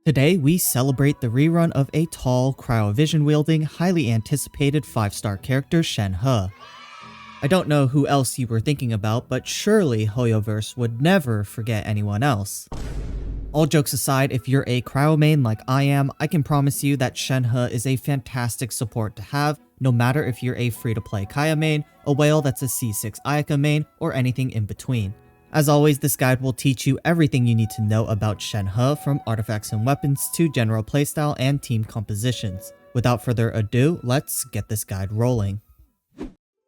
Today, we celebrate the rerun of a tall, cryovision-wielding, highly anticipated 5-star character Shenhe. I don't know who else you were thinking about, but surely Hoyoverse would never forget anyone else. All jokes aside, if you're a cryo main like I am, I can promise you that Shenhe is a fantastic support to have, no matter if you're a free-to-play Kaya main, a whale that's a C6 Ayaka main, or anything in between. As always, this guide will teach you everything you need to know about Shenhe, from artifacts and weapons to general playstyle and team compositions. Without further ado, let's get this guide rolling.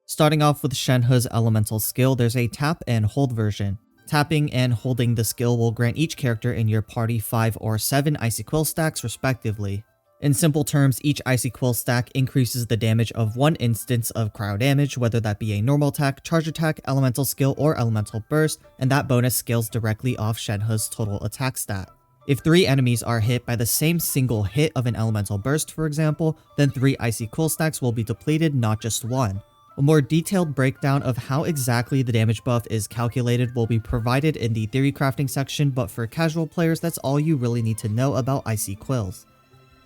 Starting off with Shenhe's elemental skill, there's a tap and hold version. Tapping and holding the skill will grant each character in your party 5 or 7 Icy Quill stacks respectively. In simple terms, each Icy Quill stack increases the damage of one instance of cryo damage, whether that be a normal attack, charge attack, elemental skill, or elemental burst, and that bonus scales directly off Shenhe's total attack stat. If 3 enemies are hit by the same single hit of an elemental burst, for example, then 3 Icy Quill stacks will be depleted, not just 1. A more detailed breakdown of how exactly the damage buff is calculated will be provided in the Theorycrafting section, but for casual players, that's all you really need to know about Icy Quills.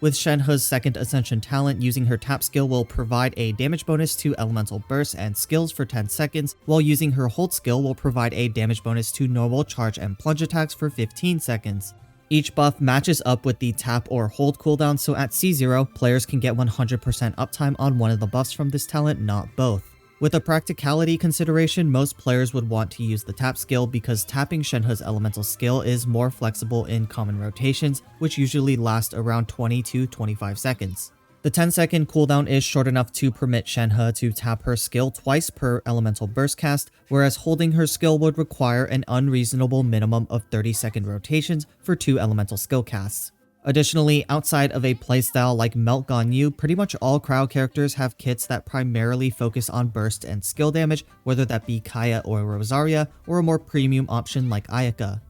With Shenhe's second Ascension talent, using her tap skill will provide a damage bonus to elemental bursts and skills for 10 seconds, while using her hold skill will provide a damage bonus to normal, charge, and plunge attacks for 15 seconds. Each buff matches up with the tap or hold cooldown, so at C0, players can get 100% uptime on one of the buffs from this talent, not both. With a practicality consideration, most players would want to use the tap skill because tapping Shenhe's elemental skill is more flexible in common rotations, which usually last around 20 to 25 seconds. The 10-second cooldown is short enough to permit Shenhe to tap her skill twice per elemental burst cast, whereas holding her skill would require an unreasonable minimum of 30-second rotations for 2 elemental skill casts. Additionally, outside of a playstyle like Melt Ganyu, pretty much all cryo characters have kits that primarily focus on burst and skill damage, whether that be Kaya or Rosaria, or a more premium option like Ayaka.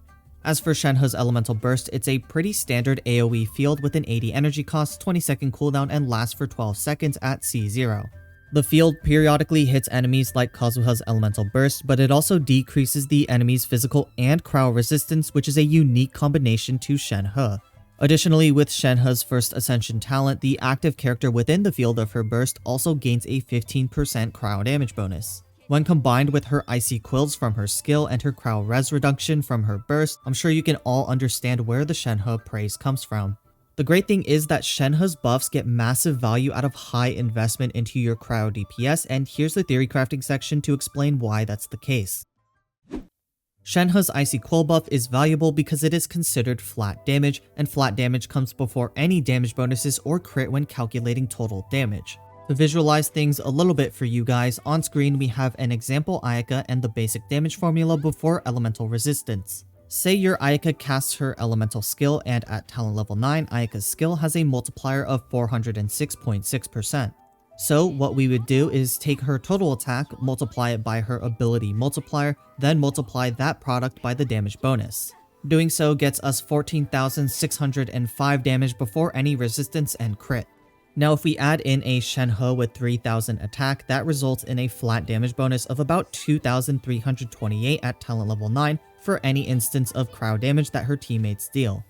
As for Shenhe's elemental burst, it's a pretty standard AoE field with an 80 energy cost, 20-second cooldown, and lasts for 12 seconds at C0. The field periodically hits enemies like Kazuha's elemental burst, but it also decreases the enemy's physical and cryo resistance, which is a unique combination to Shenhe. Additionally, with Shenhe's first Ascension talent, the active character within the field of her burst also gains a 15% cryo damage bonus. When combined with her Icy Quills from her skill and her cryo res reduction from her burst, I'm sure you can all understand where the Shenhe praise comes from. The great thing is that Shenhe's buffs get massive value out of high investment into your cryo DPS, and here's the Theorycrafting section to explain why that's the case. Shenhe's Icy Quill buff is valuable because it is considered flat damage, and flat damage comes before any damage bonuses or crit when calculating total damage. To visualize things a little bit for you guys, on screen we have an example Ayaka and the basic damage formula before elemental resistance. Say your Ayaka casts her elemental skill, and at talent level 9, Ayaka's skill has a multiplier of 406.6%. So what we would do is take her total attack, multiply it by her ability multiplier, then multiply that product by the damage bonus. Doing so gets us 14,605 damage before any resistance and crit. Now if we add in a Shenhe with 3000 attack, that results in a flat damage bonus of about 2,328 at talent level 9 for any instance of cryo damage that her teammates deal.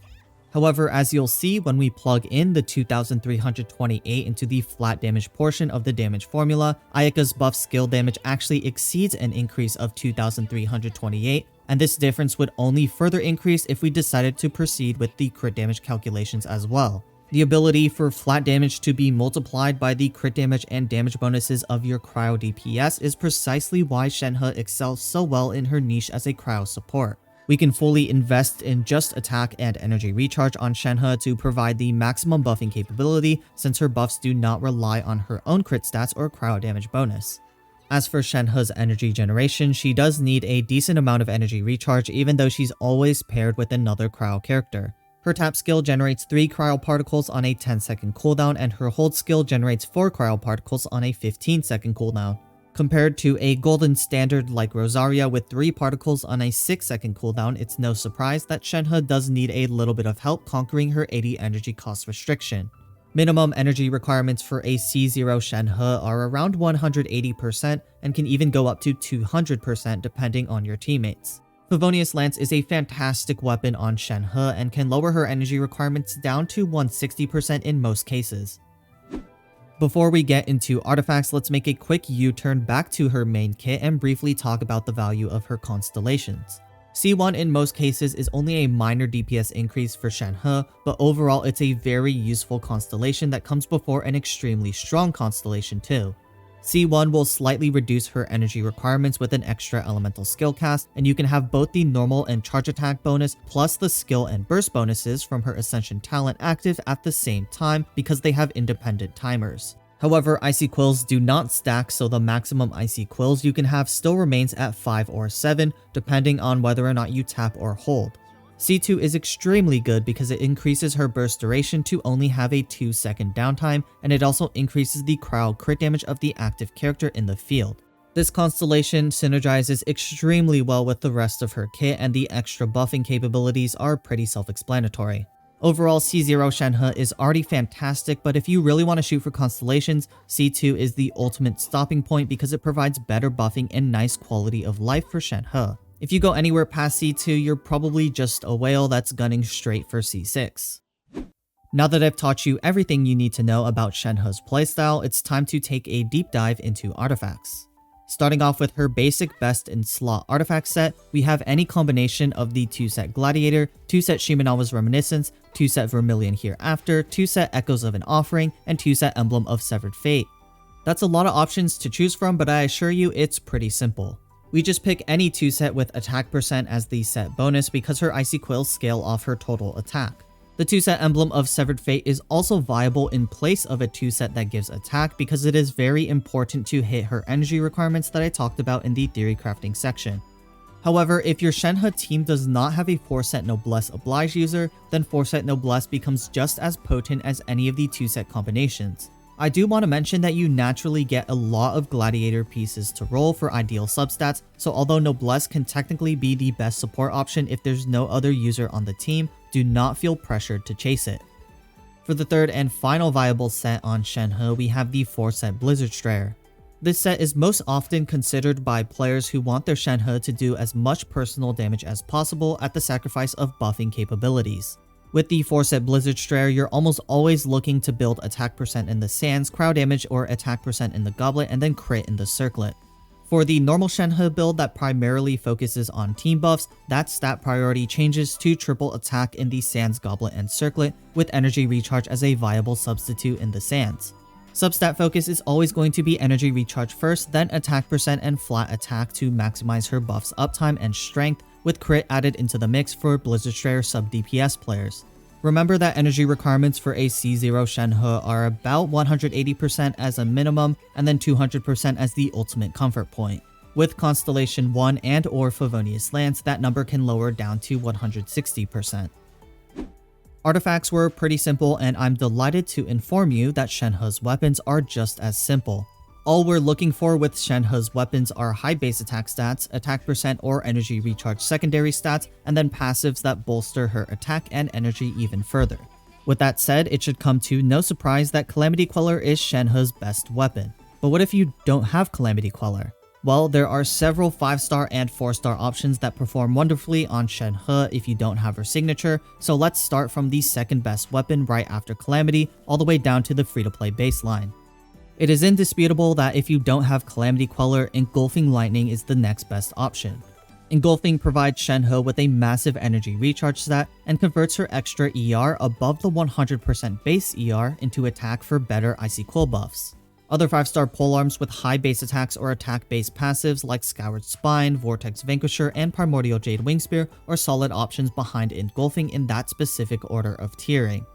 However, as you'll see when we plug in the 2,328 into the flat damage portion of the damage formula, Ayaka's buff skill damage actually exceeds an increase of 2,328, and this difference would only further increase if we decided to proceed with the crit damage calculations as well. The ability for flat damage to be multiplied by the crit damage and damage bonuses of your cryo DPS is precisely why Shenhe excels so well in her niche as a cryo support. We can fully invest in just attack and energy recharge on Shenhe to provide the maximum buffing capability, since her buffs do not rely on her own crit stats or cryo damage bonus. As for Shenhe's energy generation, she does need a decent amount of energy recharge, even though she's always paired with another cryo character. Her tap skill generates 3 cryo particles on a 10-second cooldown, and her hold skill generates 4 cryo particles on a 15-second cooldown. Compared to a golden standard like Rosaria with 3 particles on a 6-second cooldown, it's no surprise that Shenhe does need a little bit of help conquering her 80 energy cost restriction. Minimum energy requirements for a C0 Shenhe are around 180% and can even go up to 200% depending on your teammates. Favonius Lance is a fantastic weapon on Shenhe and can lower her energy requirements down to 160% in most cases. Before we get into artifacts, let's make a quick U-turn back to her main kit and briefly talk about the value of her constellations. C1 in most cases is only a minor DPS increase for Shenhe, but overall it's a very useful constellation that comes before an extremely strong constellation too. C1 will slightly reduce her energy requirements with an extra elemental skill cast, and you can have both the normal and charge attack bonus plus the skill and burst bonuses from her Ascension talent active at the same time because they have independent timers. However, Icy Quills do not stack, so the maximum Icy Quills you can have still remains at 5 or 7, depending on whether or not you tap or hold. C2 is extremely good because it increases her burst duration to only have a 2-second downtime, and it also increases the cryo crit damage of the active character in the field. This constellation synergizes extremely well with the rest of her kit, and the extra buffing capabilities are pretty self-explanatory. Overall, C0 Shenhe is already fantastic, but if you really want to shoot for constellations, C2 is the ultimate stopping point because it provides better buffing and nice quality of life for Shenhe. If you go anywhere past C2, you're probably just a whale that's gunning straight for C6. Now that I've taught you everything you need to know about Shenhe's playstyle, it's time to take a deep dive into artifacts. Starting off with her basic best in slot artifact set, we have any combination of the 2-set Gladiator, 2-set Shimenawas Reminiscence, 2-set Vermillion Hereafter, 2-set Echoes of an Offering, and 2-set Emblem of Severed Fate. That's a lot of options to choose from, but I assure you it's pretty simple. We just pick any 2-set with attack percent as the set bonus because her Icy Quills scale off her total attack. The 2-set Emblem of Severed Fate is also viable in place of a 2-set that gives attack because it is very important to hit her energy requirements that I talked about in the Theorycrafting section. However, if your Shenhe team does not have a 4-set Noblesse Oblige user, then 4-set Noblesse becomes just as potent as any of the 2-set combinations. I do want to mention that you naturally get a lot of Gladiator pieces to roll for ideal substats, so although Noblesse can technically be the best support option if there's no other user on the team, do not feel pressured to chase it. For the third and final viable set on Shenhe, we have the 4-set Blizzard Strayer. This set is most often considered by players who want their Shenhe to do as much personal damage as possible at the sacrifice of buffing capabilities. With the 4-set Blizzard Strayer, you're almost always looking to build attack percent in the Sands, cryo damage, or attack percent in the Goblet, and then crit in the Circlet. For the normal Shenhe build that primarily focuses on team buffs, that stat priority changes to triple attack in the Sands, Goblet, and Circlet, with energy recharge as a viable substitute in the Sands. Substat focus is always going to be energy recharge first, then attack percent and flat attack to maximize her buff's uptime and strength, with crit added into the mix for Blizzard Strayer sub-DPS players. Remember that energy requirements for a C0 Shenhe are about 180% as a minimum, and then 200% as the ultimate comfort point. With Constellation 1 and or Favonius Lance, that number can lower down to 160%. Artifacts were pretty simple, and I'm delighted to inform you that Shenhe's weapons are just as simple. All we're looking for with Shenhe's weapons are high base attack stats, attack percent or energy recharge secondary stats, and then passives that bolster her attack and energy even further. With that said, it should come to no surprise that Calamity Queller is Shenhe's best weapon. But what if you don't have Calamity Queller? Well, there are several 5-star and 4-star options that perform wonderfully on Shenhe if you don't have her signature, so let's start from the second best weapon right after Calamity, all the way down to the free-to-play baseline. It is indisputable that if you don't have Calamity Queller, Engulfing Lightning is the next best option. Engulfing provides Shenhe with a massive energy recharge stat and converts her extra ER above the 100% base ER into attack for better Icy Quill buffs. Other 5-star polearms with high base attacks or attack-based passives like Scoured Spine, Vortex Vanquisher, and Primordial Jade Wingspear are solid options behind Engulfing in that specific order of tiering.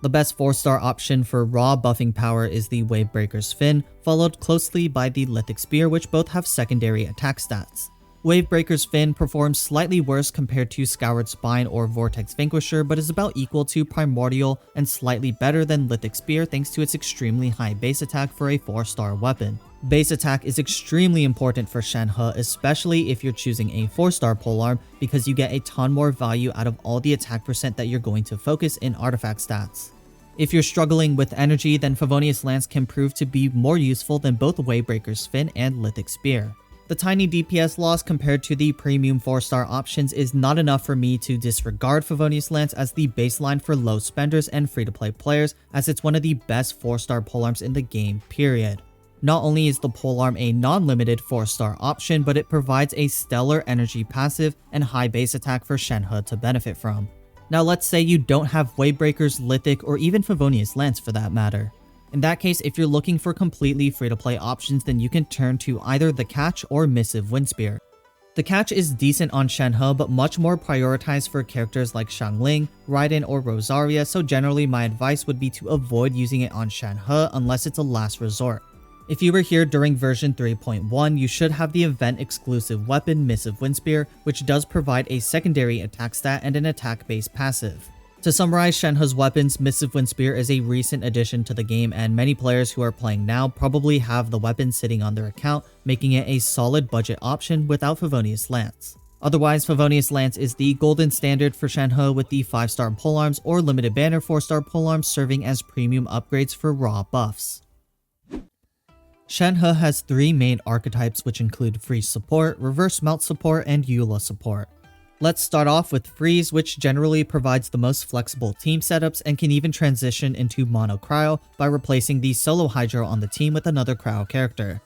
The best 4-star option for raw buffing power is the Wavebreakers Fin, followed closely by the Lithic Spear, which both have secondary attack stats. Wavebreakers Fin performs slightly worse compared to Scoured Spine or Vortex Vanquisher, but is about equal to Primordial and slightly better than Lithic Spear thanks to its extremely high base attack for a 4-star weapon. Base attack is extremely important for Shenhe, especially if you're choosing a 4-star polearm, because you get a ton more value out of all the attack percent that you're going to focus in artifact stats. If you're struggling with energy, then Favonius Lance can prove to be more useful than both Wavebreakers Fin and Lithic Spear. The tiny DPS loss compared to the premium 4-star options is not enough for me to disregard Favonius Lance as the baseline for low spenders and free-to-play players, as it's one of the best 4-star polearms in the game, period. Not only is the polearm a non-limited 4-star option, but it provides a stellar energy passive and high base attack for Shenhe to benefit from. Now let's say you don't have Wavebreakers, Lithic, or even Favonius Lance for that matter. In that case, if you're looking for completely free-to-play options, then you can turn to either the Catch or Missive Windspear. The Catch is decent on Shenhe, but much more prioritized for characters like Xiangling, Raiden, or Rosaria, so generally my advice would be to avoid using it on Shenhe unless it's a last resort. If you were here during version 3.1, you should have the event-exclusive weapon Missive Windspear, which does provide a secondary attack stat and an attack-based passive. To summarize Shenhe's weapons, Missive Windspear is a recent addition to the game, and many players who are playing now probably have the weapon sitting on their account, making it a solid budget option without Favonius Lance. Otherwise, Favonius Lance is the golden standard for Shenhe, with the 5-star polearms or limited banner 4-star polearms serving as premium upgrades for raw buffs. Shenhe has 3 main archetypes, which include Freeze Support, Reverse Melt Support, and Eula Support. Let's start off with Freeze, which generally provides the most flexible team setups and can even transition into mono Cryo by replacing the solo Hydro on the team with another Cryo character.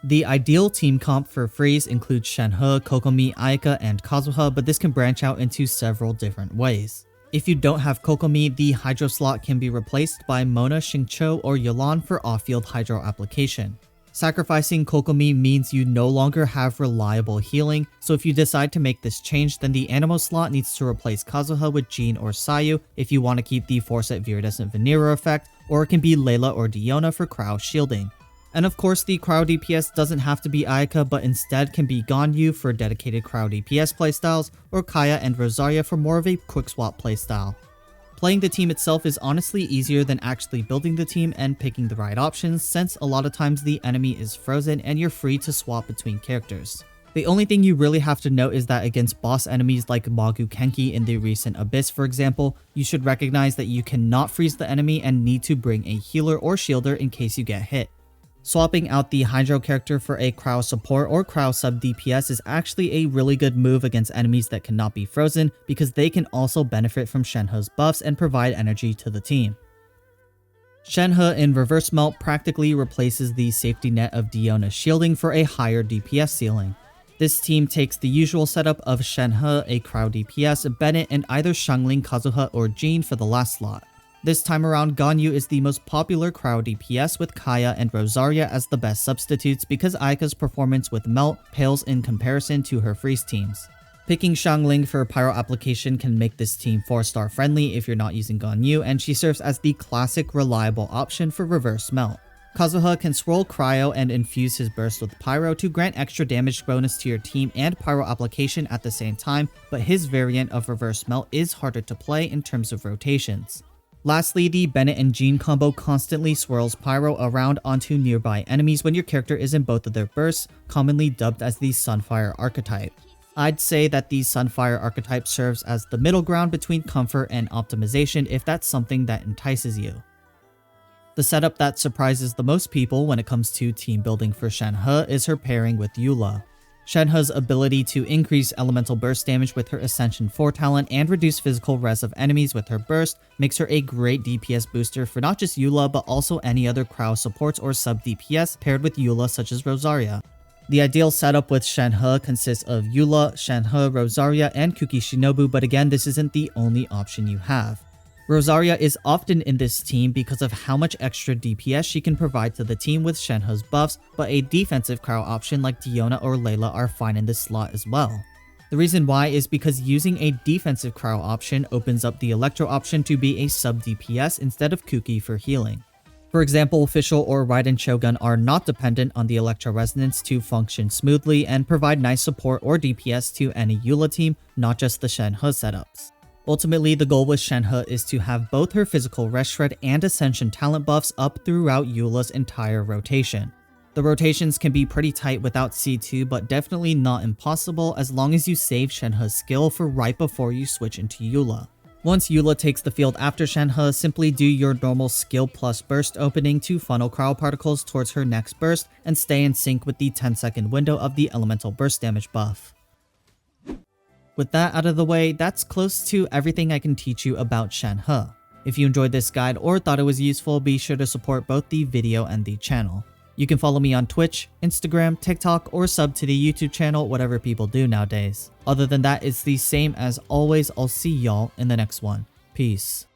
The ideal team comp for Freeze includes Shenhe, Kokomi, Ayaka, and Kazuha, but this can branch out into several different ways. If you don't have Kokomi, the Hydro slot can be replaced by Mona, Xingqiu, or Yelan for off-field Hydro application. Sacrificing Kokomi means you no longer have reliable healing, so if you decide to make this change, then the Anemo slot needs to replace Kazuha with Jean or Sayu if you want to keep the Forset Viridescent Venera effect, or it can be Layla or Diona for Cryo shielding. And of course, the Cryo DPS doesn't have to be Ayaka, but instead can be Ganyu for dedicated Cryo DPS playstyles, or Kaya and Rosaria for more of a quick swap playstyle. Playing the team itself is honestly easier than actually building the team and picking the right options, since a lot of times the enemy is frozen and you're free to swap between characters. The only thing you really have to note is that against boss enemies like Magu Kenki in the recent Abyss for example, you should recognize that you cannot freeze the enemy and need to bring a healer or shielder in case you get hit. Swapping out the Hydro character for a Cryo support or Cryo sub DPS is actually a really good move against enemies that cannot be frozen, because they can also benefit from Shenhe's buffs and provide energy to the team. Shenhe in Reverse Melt practically replaces the safety net of Diona shielding for a higher DPS ceiling. This team takes the usual setup of Shenhe, a Cryo DPS, Bennett, and either Xiangling, Kazuha, or Jean for the last slot. This time around, Ganyu is the most popular Cryo DPS, with Kaya and Rosaria as the best substitutes because Ayaka's performance with Melt pales in comparison to her Freeze teams. Picking Xiangling for Pyro application can make this team 4-star friendly if you're not using Ganyu, and she serves as the classic reliable option for Reverse Melt. Kazuha can swirl Cryo and infuse his burst with Pyro to grant extra damage bonus to your team and Pyro application at the same time, but his variant of Reverse Melt is harder to play in terms of rotations. Lastly, the Bennett and Jean combo constantly swirls Pyro around onto nearby enemies when your character is in both of their bursts, commonly dubbed as the Sunfire archetype. I'd say that the Sunfire archetype serves as the middle ground between comfort and optimization if that's something that entices you. The setup that surprises the most people when it comes to team building for Shenhe is her pairing with Eula. Shenhe's ability to increase elemental burst damage with her Ascension 4 talent and reduce physical res of enemies with her burst makes her a great DPS booster for not just Eula but also any other Cryo supports or sub DPS paired with Eula such as Rosaria. The ideal setup with Shenhe consists of Eula, Shenhe, Rosaria, and Kuki Shinobu, but again, this isn't the only option you have. Rosaria is often in this team because of how much extra DPS she can provide to the team with Shenhe's buffs, but a defensive Cryo option like Diona or Layla are fine in this slot as well. The reason why is because using a defensive Cryo option opens up the Electro option to be a sub DPS instead of Kuki for healing. For example, Fischl or Raiden Shogun are not dependent on the Electro Resonance to function smoothly and provide nice support or DPS to any Eula team, not just the Shenhe setups. Ultimately, the goal with Shenhe is to have both her physical rest shred and Ascension talent buffs up throughout Eula's entire rotation. The rotations can be pretty tight without C2, but definitely not impossible as long as you save Shenhe's skill for right before you switch into Eula. Once Eula takes the field after Shenhe, simply do your normal skill plus burst opening to funnel cryo particles towards her next burst and stay in sync with the 10-second window of the elemental burst damage buff. With that out of the way, that's close to everything I can teach you about Shenhe. If you enjoyed this guide or thought it was useful, be sure to support both the video and the channel. You can follow me on Twitch, Instagram, TikTok, or sub to the YouTube channel, whatever people do nowadays. Other than that, it's the same as always. I'll see y'all in the next one. Peace.